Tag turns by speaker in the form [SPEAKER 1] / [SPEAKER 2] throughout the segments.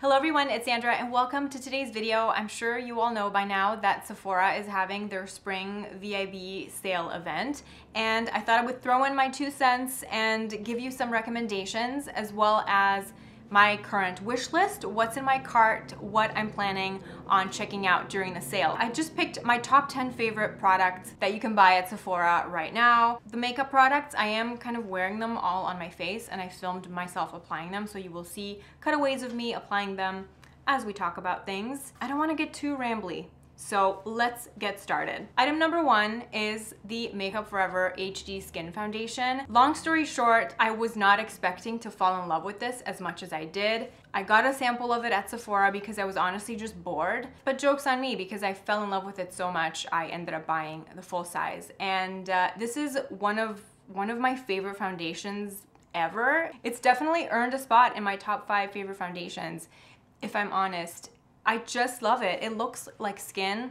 [SPEAKER 1] Hello everyone, it's Sandra and welcome to today's video. I'm sure you all know by now that Sephora is having their spring VIB sale event, and I thought I would throw in my 2 cents and give you some recommendations as well as my current wish list, what's in my cart, what I'm planning on checking out during the sale. I just picked my top 10 favorite products that you can buy at Sephora right now. The makeup products, I am kind of wearing them all on my face and I filmed myself applying them, so you will see cutaways of me applying them as we talk about things. I don't want to get too rambly, so let's get started. Item number 1 is the Makeup Forever HD Skin Foundation. Long story short, I was not expecting to fall in love with this as much as I did. I got a sample of it at Sephora because I was honestly just bored, but joke's on me because I fell in love with it so much I ended up buying the full size. And this is one of my favorite foundations ever. It's definitely earned a spot in my top 5 favorite foundations, if I'm honest. I just love it. It looks like skin.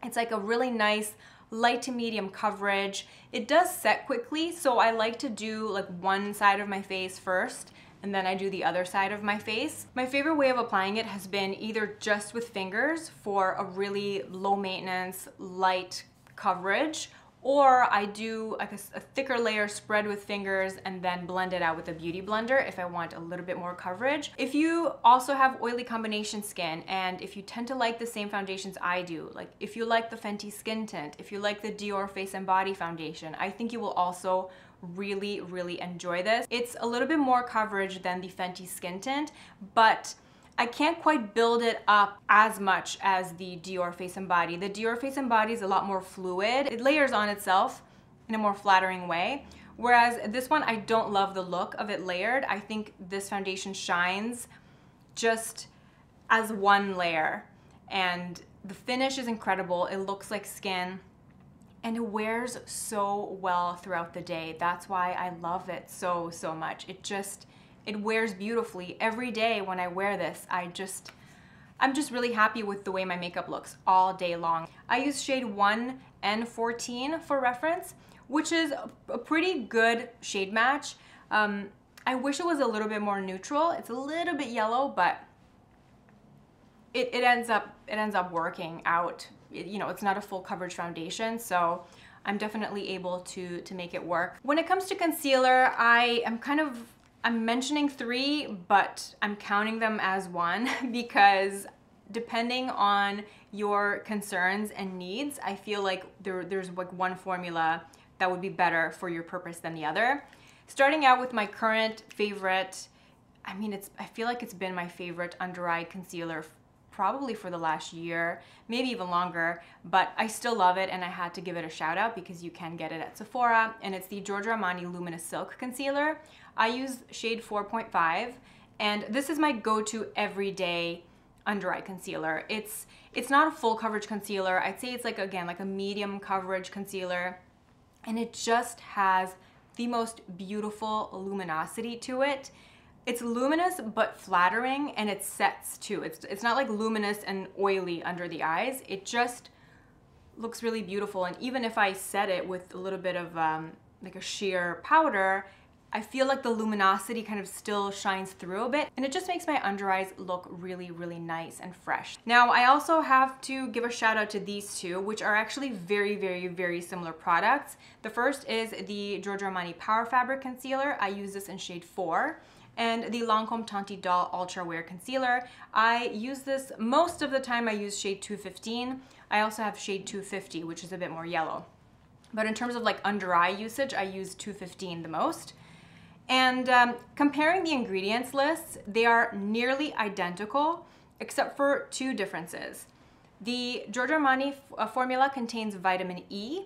[SPEAKER 1] It's like a really nice light to medium coverage. It does set quickly, so I like to do like one side of my face first and then I do the other side of my face. My favorite way of applying it has been either just with fingers for a really low maintenance, light coverage, or I do like a thicker layer spread with fingers and then blend it out with a beauty blender if I want a little bit more coverage. If you also have oily combination skin and if you tend to like the same foundations I do, like if you like the Fenty Skin Tint, if you like the Dior Face and Body Foundation, I think you will also really enjoy this. It's a little bit more coverage than the Fenty Skin Tint, but I can't quite build it up as much as the Dior Face and Body. The Dior Face and Body is a lot more fluid. It layers on itself in a more flattering way. Whereas this one, I don't love the look of it layered. I think this foundation shines just as one layer. And the finish is incredible. It looks like skin. And it wears so well throughout the day. That's why I love it so much. It wears beautifully. Every day when I wear this, I'm just really happy with the way my makeup looks all day long. I use shade 1N14 for reference, which is a pretty good shade match. I wish it was a little bit more neutral. It's a little bit yellow, but it ends up working out. You know, it's not a full coverage foundation, so I'm definitely able to make it work. When it comes to concealer, I'm mentioning 3, but I'm counting them as 1 because depending on your concerns and needs, I feel like there's like one formula that would be better for your purpose than the other. Starting out with my current favorite, I feel like it's been my favorite under eye concealer probably for the last year, maybe even longer, but I still love it and I had to give it a shout out because you can get it at Sephora, and it's the Giorgio Armani Luminous Silk Concealer. I use shade 4.5 and this is my go-to everyday under eye concealer. It's not a full coverage concealer. I'd say it's like, again, like a medium coverage concealer, and it just has the most beautiful luminosity to it. It's luminous but flattering, and it sets too. It's not like luminous and oily under the eyes. It just looks really beautiful, and even if I set it with a little bit of like a sheer powder, I feel like the luminosity kind of still shines through a bit, and it just makes my under eyes look really nice and fresh. Now, I also have to give a shout out to these two, which are actually very similar products. The first is the Giorgio Armani Power Fabric Concealer. I use this in shade 4. And the Lancome Teint Idole Ultra Wear Concealer. I use this most of the time. I use shade 215. I also have shade 250, which is a bit more yellow. But in terms of like under eye usage, I use 215 the most. And comparing the ingredients lists, they are nearly identical except for 2 differences. The Giorgio Armani formula contains vitamin E,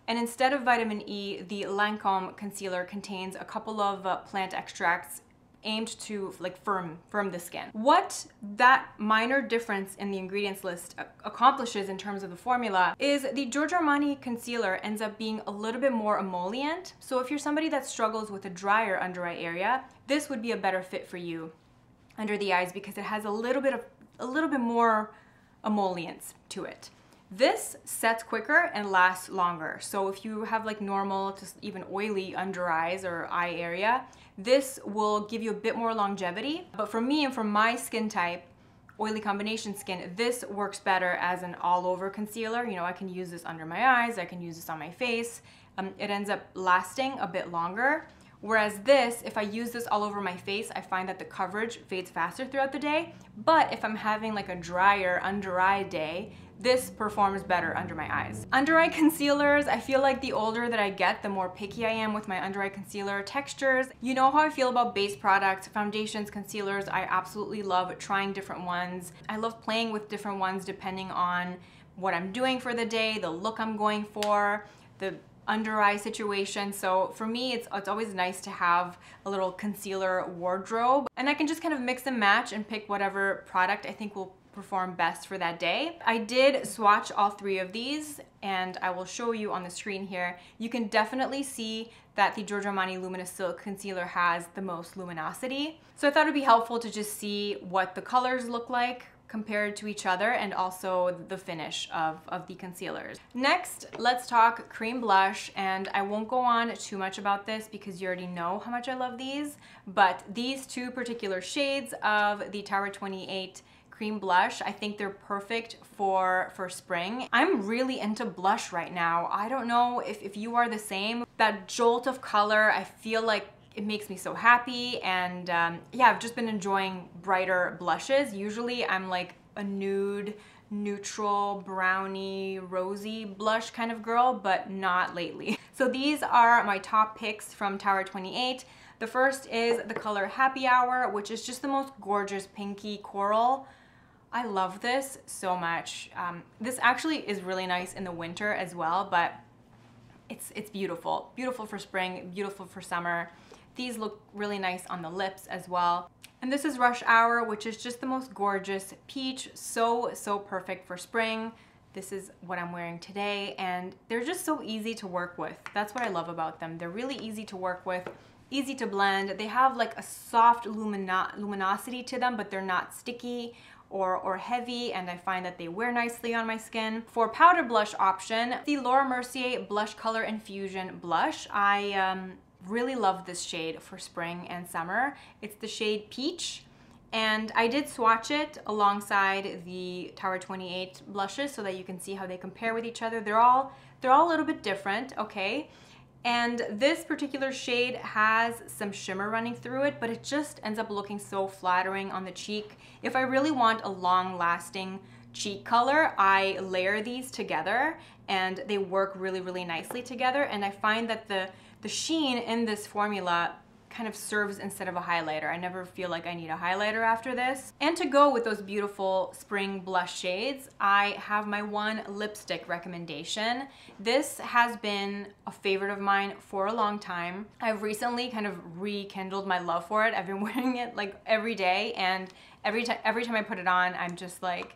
[SPEAKER 1] and instead of vitamin E, the Lancome concealer contains a couple of plant extracts aimed to like firm the skin. What that minor difference in the ingredients list accomplishes in terms of the formula is the Giorgio Armani concealer ends up being a little bit more emollient. So if you're somebody that struggles with a drier under eye area, this would be a better fit for you under the eyes because it has a little bit more emollients to it. This sets quicker and lasts longer. So if you have like normal to even oily under eyes or eye area, this will give you a bit more longevity. But for me and for my skin type, oily combination skin, this works better as an all-over concealer. You know, I can use this under my eyes, I can use this on my face. It ends up lasting a bit longer. Whereas this, if I use this all over my face, I find that the coverage fades faster throughout the day. But if I'm having like a drier, under-eye day, this performs better under my eyes. Under-eye concealers, I feel like the older that I get, the more picky I am with my under-eye concealer textures. You know how I feel about base products, foundations, concealers. I absolutely love trying different ones. I love playing with different ones depending on what I'm doing for the day, the look I'm going for, the under-eye situation. So for me, it's always nice to have a little concealer wardrobe, and I can just kind of mix and match and pick whatever product I think will perform best for that day. I did swatch all three of these, and I will show you on the screen here. You can definitely see that the Giorgio Armani Luminous Silk Concealer has the most luminosity. So I thought it'd be helpful to just see what the colors look like compared to each other, and also the finish of the concealers. Next, let's talk cream blush, and I won't go on too much about this because you already know how much I love these, but these two particular shades of the Tower 28 cream blush, I think they're perfect for spring. I'm really into blush right now. I don't know if you are the same. That jolt of color, I feel like it makes me so happy, and yeah, I've just been enjoying brighter blushes. Usually I'm like a nude, neutral, browny, rosy blush kind of girl, but not lately. So these are my top picks from Tower 28. The first is the color Happy Hour, which is just the most gorgeous pinky coral. I love this so much. This actually is really nice in the winter as well, but it's beautiful. Beautiful for spring, beautiful for summer. These look really nice on the lips as well. And this is Rush Hour, which is just the most gorgeous peach. So perfect for spring. This is what I'm wearing today, and they're just so easy to work with. That's what I love about them. They're really easy to work with, easy to blend. They have like a soft luminosity to them, but they're not sticky or heavy, and I find that they wear nicely on my skin. For powder blush option, the Laura Mercier Blush Color Infusion Blush. I really love this shade for spring and summer. It's the shade Peach, and I did swatch it alongside the Tower 28 blushes so that you can see how they compare with each other. They're all a little bit different, okay? And this particular shade has some shimmer running through it, but it just ends up looking so flattering on the cheek. If I really want a long-lasting cheek color, I layer these together, and they work really nicely together, and I find that the sheen in this formula kind of serves instead of a highlighter. I never feel like I need a highlighter after this. And to go with those beautiful spring blush shades, I have my one lipstick recommendation. This has been a favorite of mine for a long time. I've recently kind of rekindled my love for it. I've been wearing it like every day, and every time I put it on, I'm just like,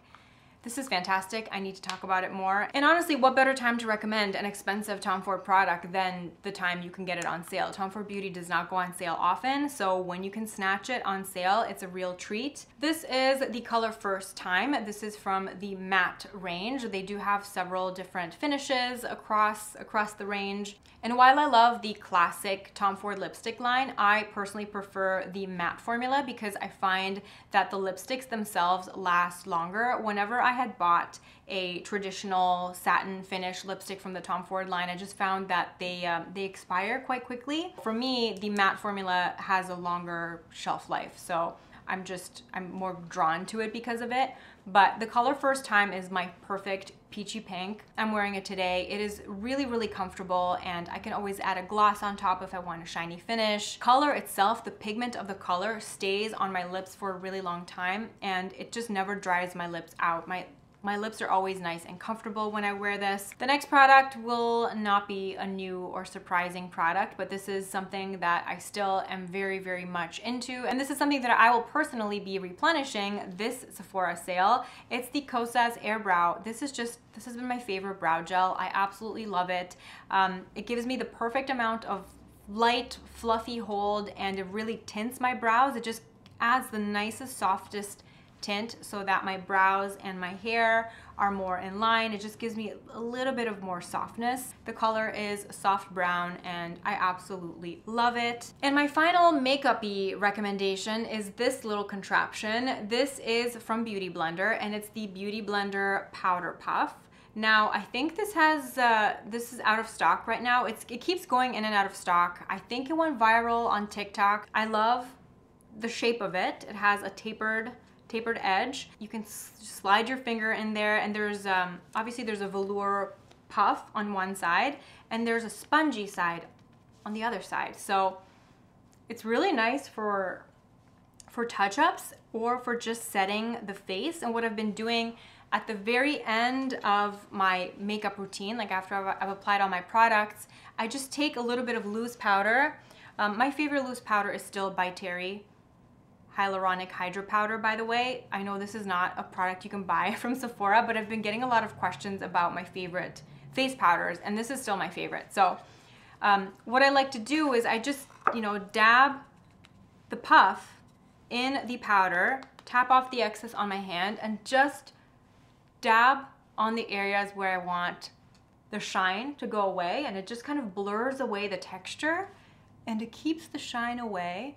[SPEAKER 1] this is fantastic. I need to talk about it more. And honestly, what better time to recommend an expensive Tom Ford product than the time you can get it on sale? Tom Ford Beauty does not go on sale often, so when you can snatch it on sale, it's a real treat. This is the color First Time. This is from the matte range. They do have several different finishes across the range. And while I love the classic Tom Ford lipstick line, I personally prefer the matte formula because I find that the lipsticks themselves last longer. Whenever I had bought a traditional satin finish lipstick from the Tom Ford line, I just found that they expire quite quickly. For me, the matte formula has a longer shelf life, so I'm more drawn to it because of it. But the color First Time is my perfect peachy pink. I'm wearing it today. It is really comfortable, and I can always add a gloss on top if I want a shiny finish. Color itself, the pigment of the color stays on my lips for a really long time, and it just never dries my lips out. My lips are always nice and comfortable when I wear this. The next product will not be a new or surprising product, but this is something that I still am very much into, and this is something that I will personally be replenishing this Sephora sale. It's the Kosas Air Brow. This has been my favorite brow gel. I absolutely love it. It gives me the perfect amount of light, fluffy hold, and it really tints my brows. It just adds the nicest, softest tint so that my brows and my hair are more in line. It just gives me a little bit of more softness. The color is soft brown and I absolutely love it. And my final makeup-y recommendation is this little contraption. This is from BeautyBlender and it's the BeautyBlender Powder Puff. Now, I think this is out of stock right now. It keeps going in and out of stock. I think it went viral on TikTok. I love the shape of it. It has a tapered edge. You can slide your finger in there, and there's obviously there's a velour puff on one side and there's a spongy side on the other side. So it's really nice for touch-ups or for just setting the face. And what I've been doing at the very end of my makeup routine, like after I've applied all my products, I just take a little bit of loose powder. My favorite loose powder is still by Terry Hyaluronic Hydra powder, by the way. I know this is not a product you can buy from Sephora, but I've been getting a lot of questions about my favorite face powders, and this is still my favorite. So what I like to do is I just, dab the puff in the powder, tap off the excess on my hand, and just dab on the areas where I want the shine to go away, and it just kind of blurs away the texture and it keeps the shine away.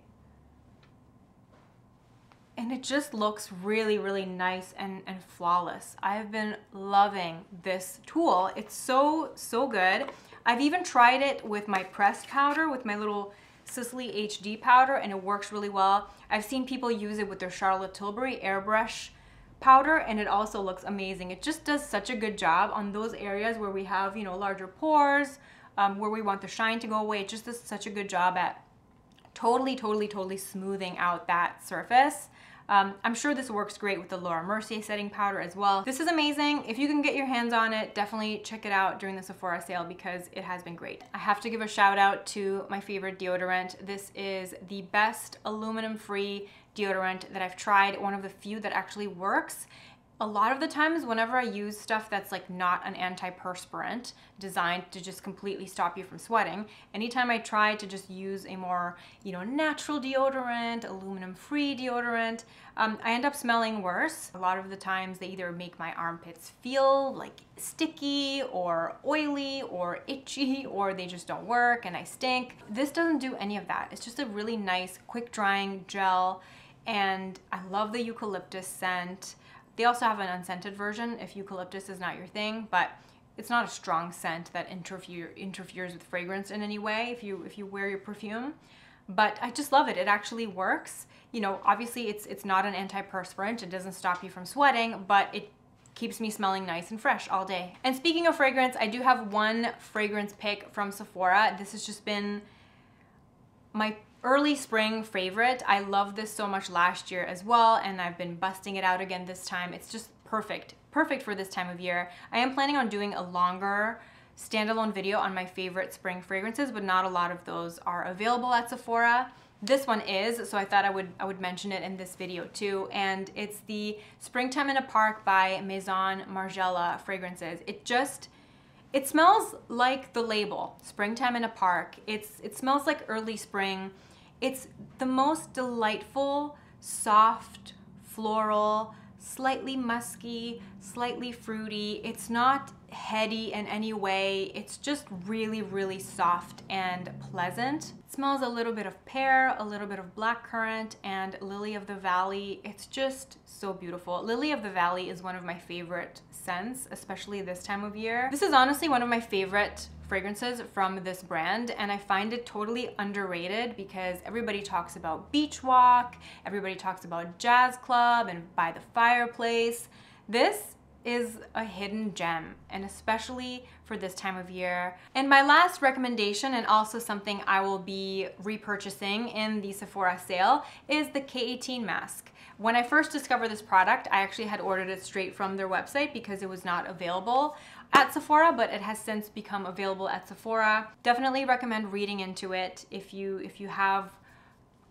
[SPEAKER 1] And it just looks really, really nice and flawless. I've been loving this tool. It's so, so good. I've even tried it with my pressed powder, with my little Sicily HD powder, and it works really well. I've seen people use it with their Charlotte Tilbury airbrush powder, and it also looks amazing. It just does such a good job on those areas where we have, larger pores, where we want the shine to go away. It just does such a good job at totally smoothing out that surface. I'm sure this works great with the Mercier setting powder as well. This is amazing. If you can get your hands on it, definitely check it out during the Sephora sale because it has been great. I have to give a shout out to my favorite deodorant. This is the best aluminum-free deodorant that I've tried, one of the few that actually works. A lot of the times whenever I use stuff that's like not an antiperspirant designed to just completely stop you from sweating, anytime I try to just use a more, natural deodorant, aluminum-free deodorant, I end up smelling worse. A lot of the times they either make my armpits feel like sticky or oily or itchy, or they just don't work and I stink. This doesn't do any of that. It's just a really nice, quick drying gel, and I love the eucalyptus scent. They also have an unscented version if eucalyptus is not your thing, but it's not a strong scent that interferes with fragrance in any way if you wear your perfume. But I just love it. It actually works. Obviously it's not an antiperspirant. It doesn't stop you from sweating, but it keeps me smelling nice and fresh all day. And speaking of fragrance, I do have one fragrance pick from Sephora. This has just been my early spring favorite. I loved this so much last year as well, and I've been busting it out again this time. It's just perfect for this time of year. I am planning on doing a longer standalone video on my favorite spring fragrances, but not a lot of those are available at Sephora. This one is, so I thought I would mention it in this video too, and it's the Springtime in a Park by Maison Margiela fragrances. It smells like the label, Springtime in a Park. It smells like early spring. It's the most delightful, soft, floral, slightly musky, slightly fruity. It's not heady in any way. It's just really, really soft and pleasant. It smells a little bit of pear, a little bit of blackcurrant, and lily of the valley. It's just so beautiful. Lily of the valley is one of my favorite scents, especially this time of year. This is honestly one of my favorite fragrances from this brand, and I find it totally underrated because everybody talks about beach walk, everybody talks about jazz club and by the fireplace. This is a hidden gem, and especially for this time of year. And my last recommendation, and also something I will be repurchasing in the Sephora sale, is the K18 mask. When I first discovered this product, I actually had ordered it straight from their website because it was not available at Sephora, but it has since become available at Sephora. Definitely recommend reading into it if you have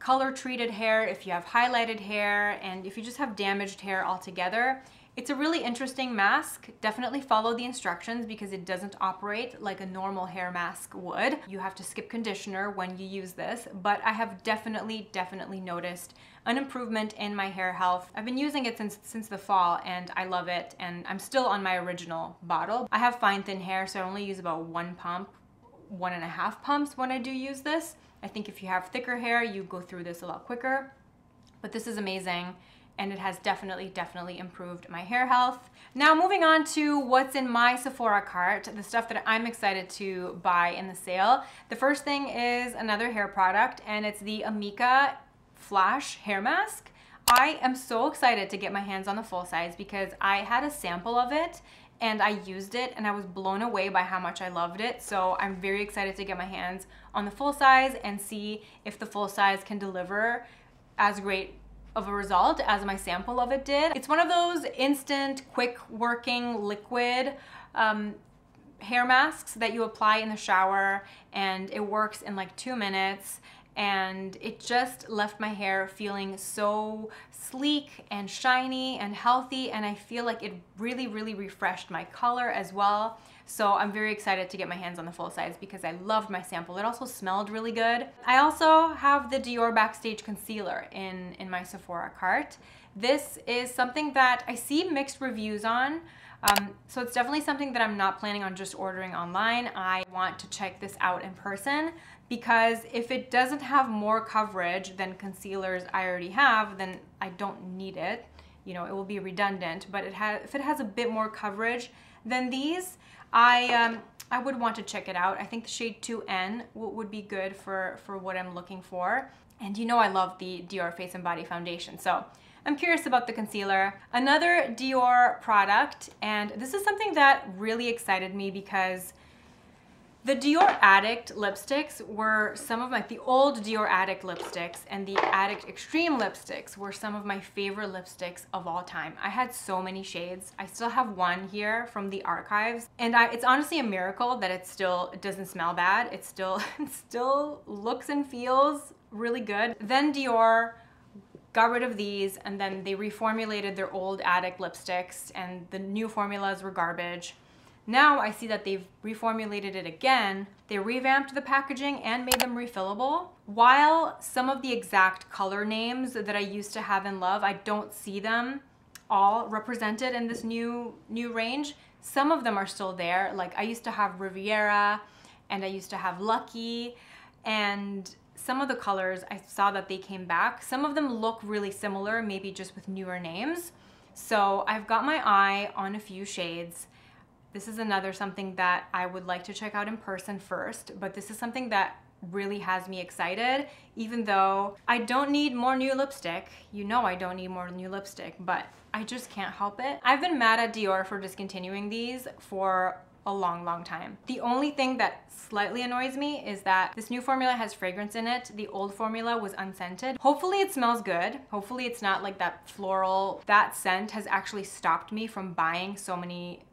[SPEAKER 1] color treated hair, if you have highlighted hair, and if you just have damaged hair altogether. It's a really interesting mask. Definitely follow the instructions because it doesn't operate like a normal hair mask would. You have to skip conditioner when you use this, but I have definitely noticed an improvement in my hair health. I've been using it since the fall and I love it, and I'm still on my original bottle. I have fine thin hair, so I only use about 1 pump, 1.5 pumps when I do use this. I think if you have thicker hair, you go through this a lot quicker, but this is amazing. And it has definitely improved my hair health. Now moving on to what's in my Sephora cart, the stuff that I'm excited to buy in the sale. The first thing is another hair product, and it's the Amika Flash Hair Mask. I am so excited to get my hands on the full size because I had a sample of it and I used it and I was blown away by how much I loved it. So I'm very excited to get my hands on the full size and see if the full size can deliver as great of a result as my sample of it did. It's one of those instant, quick working liquid hair masks that you apply in the shower, and it works in like 2 minutes, and it just left my hair feeling so sleek and shiny and healthy, and I feel like it really refreshed my color as well. So I'm very excited to get my hands on the full size because I loved my sample. It also smelled really good. I also have the Dior Backstage Concealer in my Sephora cart. This is something that I see mixed reviews on. So it's definitely something that I'm not planning on just ordering online. I want to check this out in person because if it doesn't have more coverage than concealers I already have, then I don't need it. You know, it will be redundant, but if it has a bit more coverage than these, I would want to check it out. I think the shade 2N would be good for what I'm looking for. And you know I love the Dior Face and Body Foundation, so I'm curious about the concealer. Another Dior product, and this is something that really excited me because the Dior Addict lipsticks were some of the old Dior Addict lipsticks and the Addict Extreme lipsticks were some of my favorite lipsticks of all time. I had so many shades. I still have one here from the archives, and it's honestly a miracle that it doesn't smell bad. It still looks and feels really good. Then Dior got rid of these, and then they reformulated their old Addict lipsticks, and the new formulas were garbage. Now I see that they've reformulated it again. They revamped the packaging and made them refillable. While some of the exact color names that I used to have and love, I don't see them all represented in this new range. Some of them are still there. Like I used to have Riviera and I used to have Lucky, and some of the colors I saw that they came back. Some of them look really similar, maybe just with newer names. So I've got my eye on a few shades. This is another something that I would like to check out in person first, but this is something that really has me excited, even though I don't need more new lipstick. You know I don't need more new lipstick, but I just can't help it. I've been mad at Dior for discontinuing these for a long time. The only thing that slightly annoys me is that this new formula has fragrance in it. The old formula was unscented. Hopefully it smells good. Hopefully it's not like that floral. That scent has actually stopped me from buying so many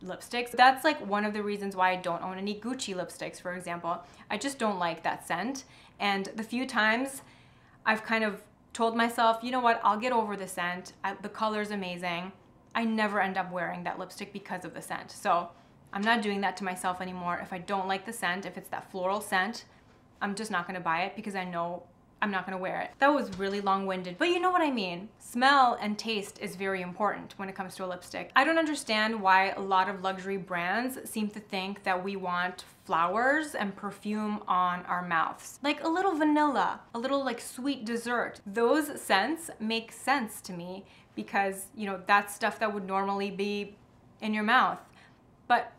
[SPEAKER 1] lipsticks. That's like one of the reasons why I don't own any Gucci lipsticks, for example. I just don't like that scent. And the few times I've kind of told myself, you know what, I'll get over the scent. The color's amazing. I never end up wearing that lipstick because of the scent. So I'm not doing that to myself anymore. If I don't like the scent, if it's that floral scent, I'm just not gonna buy it because I know I'm not gonna wear it. That was really long-winded, but you know what I mean. Smell and taste is very important when it comes to a lipstick. I don't understand why a lot of luxury brands seem to think that we want flowers and perfume on our mouths. Like a little vanilla, a little like sweet dessert. Those scents make sense to me because, you know, that's stuff that would normally be in your mouth. But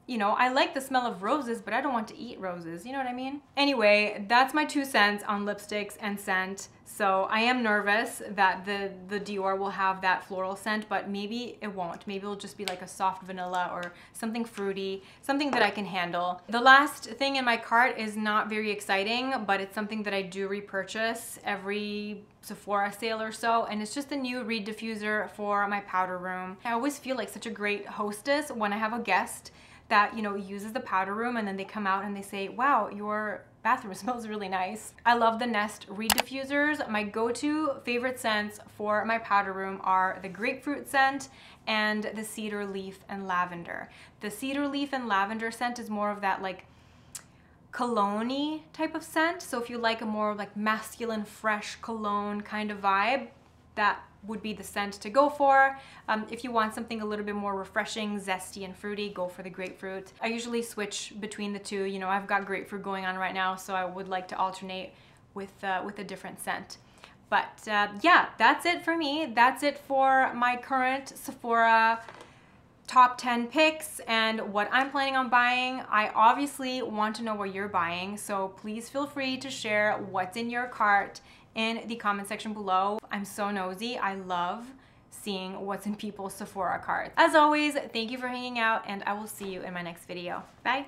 [SPEAKER 1] you know, I like the smell of roses, but I don't want to eat roses. You know what I mean? Anyway, that's my 2 cents on lipsticks and scent. So I am nervous that the Dior will have that floral scent, but maybe it won't. Maybe it'll just be like a soft vanilla or something fruity, something that I can handle. The last thing in my cart is not very exciting, but it's something that I do repurchase every Sephora sale or so, and it's just a new Reed diffuser for my powder room. I always feel like such a great hostess when I have a guest that, you know, uses the powder room and then they come out and they say, wow, your bathroom smells really nice. I love the Nest Reed diffusers. My go-to favorite scents for my powder room are the grapefruit scent and the cedar leaf and lavender. The cedar leaf and lavender scent is more of that like cologne-y type of scent. So if you like a more like masculine, fresh cologne kind of vibe, that would be the scent to go for. If you want something a little bit more refreshing, zesty and fruity, go for the grapefruit. I usually switch between the two. You know, I've got grapefruit going on right now, so I would like to alternate with a different scent. But yeah, that's it for me. That's it for my current Sephora top 10 picks and what I'm planning on buying. I obviously want to know what you're buying, so please feel free to share what's in your cart in the comment section below. I'm so nosy. I love seeing what's in people's Sephora carts. As always, thank you for hanging out, and I will see you in my next video. Bye.